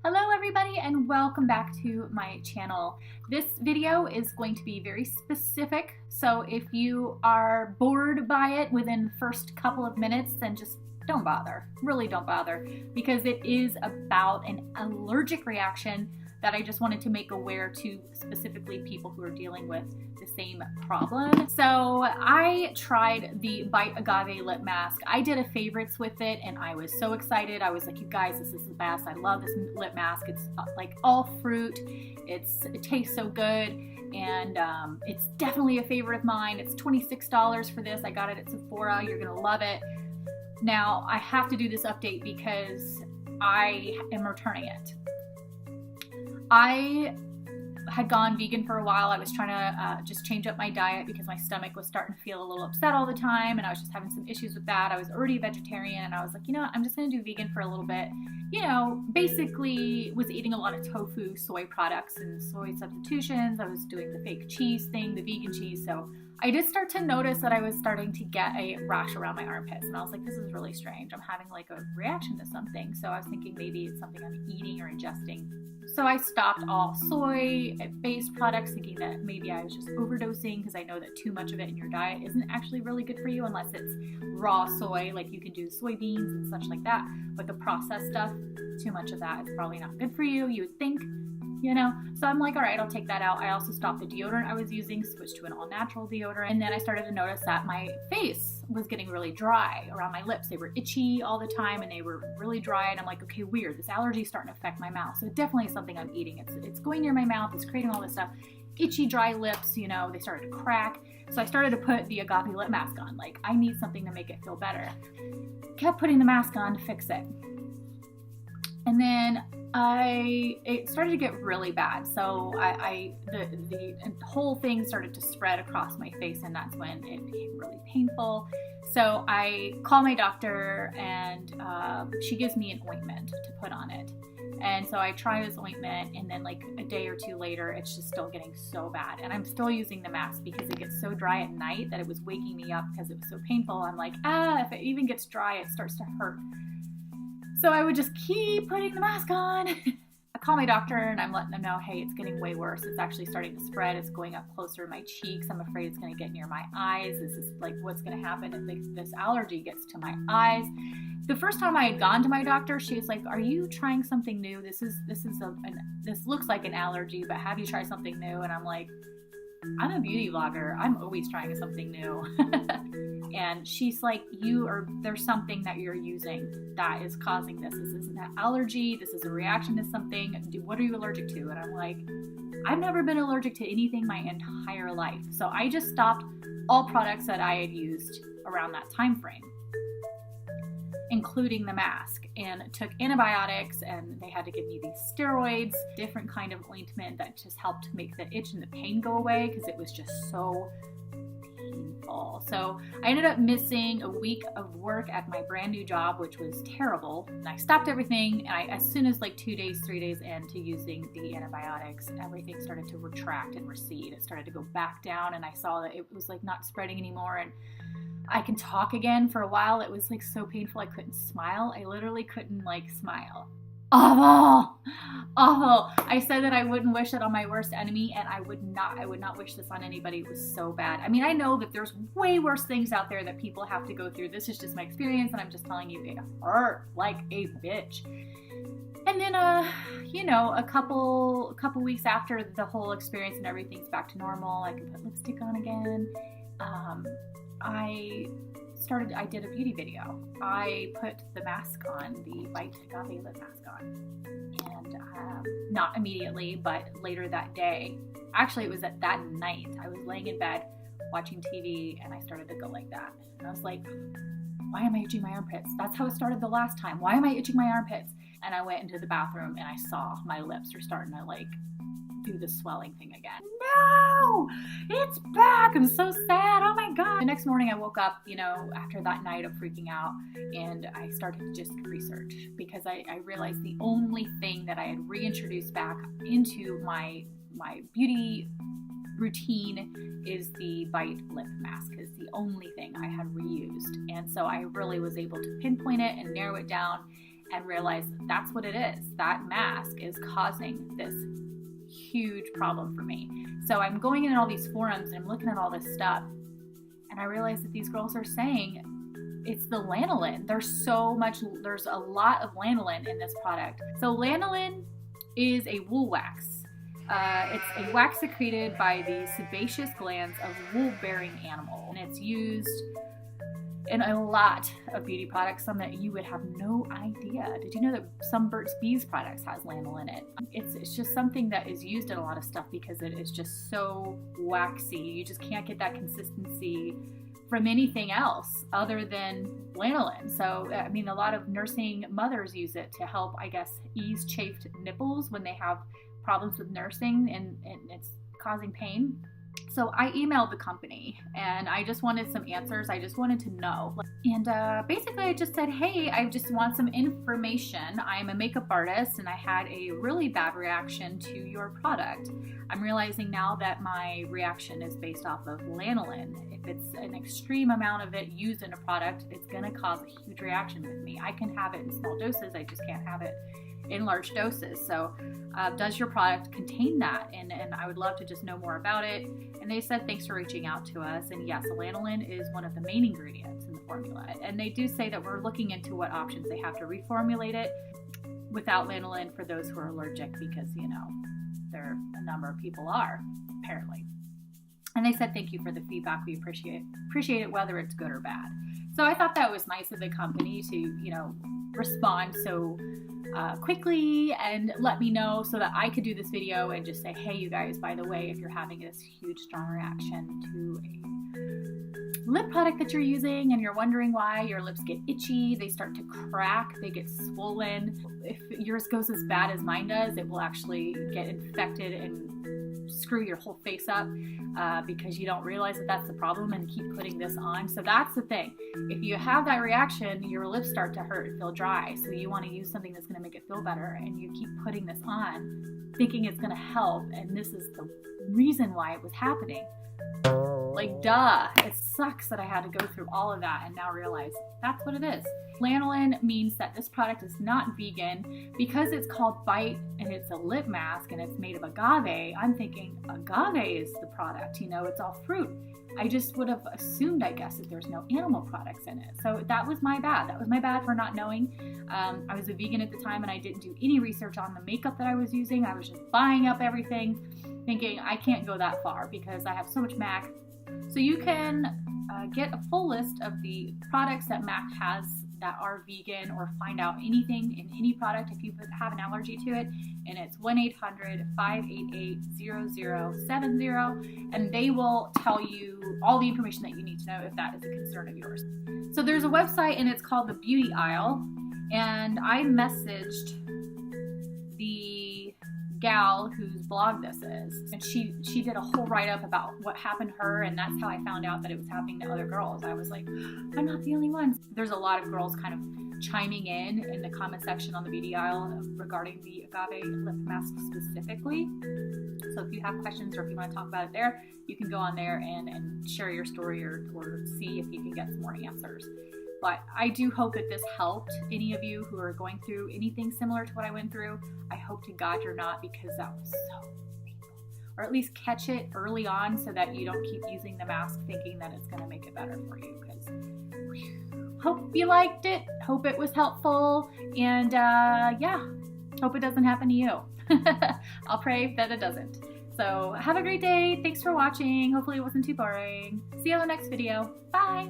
Hello everybody and welcome back to my channel. This video is going to be very specific, so if you are bored by it within the first couple of minutes, then just don't bother. Really don't bother, because it is about an allergic reaction that I just wanted to make aware to specifically people who are dealing with the same problem. So I tried the Bite Agave lip mask. I did a favorites with it and I was so excited. I was like, you guys, this is the best. I love this lip mask. It's like all fruit. It tastes so good. And it's definitely a favorite of mine. It's $26 for this. I got it at Sephora. You're gonna love it. Now I have to do this update because I am returning it. I had gone vegan for a while. I was trying to just change up my diet because my stomach was starting to feel a little upset all the time and I was just having some issues with that. I was already a vegetarian and I was like, you know what, I'm just gonna do vegan for a little bit. You know, basically was eating a lot of tofu, soy products and soy substitutions. I was doing the fake cheese thing, the vegan cheese. So I did start to notice that I was starting to get a rash around my armpits and I was like, this is really strange. I'm having like a reaction to something. So I was thinking maybe it's something I'm eating or ingesting. So I stopped all soy-based products, thinking that maybe I was just overdosing, because I know that too much of it in your diet isn't actually really good for you unless it's raw soy, like you can do soybeans and such like that. But the processed stuff, too much of that is probably not good for you, you would think, you know? So I'm like, all right, I'll take that out. I also stopped the deodorant I was using, switched to an all-natural deodorant, and then I started to notice that my face was getting really dry around my lips. They were itchy all the time and they were really dry, and I'm like, okay, weird, this allergy is starting to affect my mouth. So it definitely is something I'm eating. It's going near my mouth, it's creating all this stuff. Itchy, dry lips, you know, they started to crack. So I started to put the Agave lip mask on. Like, I need something to make it feel better. Kept putting the mask on to fix it. And then it started to get really bad. So the whole thing started to spread across my face, and that's when it became really painful. So I call my doctor and she gives me an ointment to put on it. And so I try this ointment, and then like a day or two later, it's just still getting so bad. And I'm still using the mask because it gets so dry at night that it was waking me up because it was so painful. I'm like, if it even gets dry, it starts to hurt. So I would just keep putting the mask on. I call my doctor and I'm letting them know, hey, it's getting way worse. It's actually starting to spread. It's going up closer to my cheeks. I'm afraid it's going to get near my eyes. This is like what's going to happen if this allergy gets to my eyes. The first time I had gone to my doctor, she was like, are you trying something new? This looks like an allergy, but have you tried something new? And I'm like, I'm a beauty vlogger. I'm always trying something new. And she's like, there's something that you're using that is causing this. This isn't an allergy. This is a reaction to something. What are you allergic to? And I'm like, I've never been allergic to anything my entire life. So I just stopped all products that I had used around that time frame, including the mask, and took antibiotics, and they had to give me these steroids, different kind of ointment that just helped make the itch and the pain go away because it was just so painful. So I ended up missing a week of work at my brand new job, which was terrible. And I stopped everything, and as soon as like 2 days, 3 days into using the antibiotics, everything started to retract and recede. It started to go back down, and I saw that it was like not spreading anymore, and I can talk again. For a while it was like so painful I couldn't smile. I literally couldn't like smile. Awful. I said that I wouldn't wish it on my worst enemy, and I would not wish this on anybody. It was so bad. I mean, I know that there's way worse things out there that people have to go through. This is just my experience, and I'm just telling you it hurt like a bitch. And then you know, a couple weeks after the whole experience and everything's back to normal, I can put lipstick on again. I did a beauty video. I put the mask on, the Bite Agave lip mask on, and not immediately, but later that day. Actually, it was at that night. I was laying in bed watching TV, and I started to go like that. And I was like, why am I itching my armpits? That's how it started the last time. Why am I itching my armpits? And I went into the bathroom, and I saw my lips were starting to like do the swelling thing again. No, it's back. I'm so sad. Oh my God. The next morning I woke up, you know, after that night of freaking out, and I started to just research, because I realized the only thing that I had reintroduced back into my beauty routine is the Bite lip mask. Is the only thing I had reused. And so I really was able to pinpoint it and narrow it down. and realized that that's what it is. That mask is causing this huge problem for me. So I'm going in all these forums and I'm looking at all this stuff, and I realized that these girls are saying it's the lanolin. There's a lot of lanolin in this product. So lanolin is a wool wax. It's a wax secreted by the sebaceous glands of wool-bearing animal, and it's used in a lot of beauty products, some that you would have no idea. Did you know that some Burt's Bees products has lanolin in it? It's just something that is used in a lot of stuff because it is just so waxy. You just can't get that consistency from anything else other than lanolin. So, I mean, a lot of nursing mothers use it to help, I guess, ease chafed nipples when they have problems with nursing and it's causing pain. So I emailed the company and I just wanted some answers. I just wanted to know. And basically I just said, hey, I just want some information. I'm a makeup artist and I had a really bad reaction to your product. I'm realizing now that my reaction is based off of lanolin. If it's an extreme amount of it used in a product, it's gonna cause a huge reaction with me. I can have it in small doses, I just can't have it in large doses. So does your product contain that? And I would love to just know more about it. And they said, thanks for reaching out to us. And yes, lanolin is one of the main ingredients in the formula. And they do say that we're looking into what options they have to reformulate it without lanolin for those who are allergic, because, you know, a number of people are, apparently. And they said, thank you for the feedback. We appreciate it, whether it's good or bad. So I thought that was nice of the company to, you know, respond so quickly and let me know so that I could do this video and just say, hey, you guys, by the way, if you're having this huge strong reaction to a lip product that you're using and you're wondering why your lips get itchy, they start to crack, they get swollen. If yours goes as bad as mine does, it will actually get infected and screw your whole face up because you don't realize that that's the problem and keep putting this on. So that's the thing. If you have that reaction, your lips start to hurt and feel dry. So you want to use something that's going to make it feel better, and you keep putting this on thinking it's going to help, and this is the reason why it was happening. Like, duh. It sucks that I had to go through all of that and now realize that's what it is. Lanolin means that this product is not vegan. Because it's called Bite and it's a lip mask and it's made of agave, I'm thinking agave is the product. You know, it's all fruit. I just would have assumed, I guess, that there's no animal products in it. So that was my bad. That was my bad for not knowing. I was a vegan at the time and I didn't do any research on the makeup that I was using. I was just buying up everything, thinking I can't go that far because I have so much MAC. So you can get a full list of the products that MAC has that are vegan, or find out anything in any product if you have an allergy to it, and it's 1-800-588-0070, and they will tell you all the information that you need to know if that is a concern of yours. So there's a website and it's called the Beauty Aisle, and I messaged the gal whose blog this is, and she did a whole write-up about what happened to her, and that's how I found out that it was happening to other girls. I was like, I'm not the only one. There's a lot of girls kind of chiming in the comment section on the Beauty Aisle regarding the agave lip mask specifically. So if you have questions or if you want to talk about it there, you can go on there and share your story or see if you can get some more answers. But I do hope that this helped any of you who are going through anything similar to what I went through. I hope to God you're not, because that was so painful. Or at least catch it early on so that you don't keep using the mask thinking that it's going to make it better for you. Because hope you liked it. Hope it was helpful. And yeah, hope it doesn't happen to you. I'll pray that it doesn't. So have a great day. Thanks for watching. Hopefully it wasn't too boring. See you on the next video. Bye.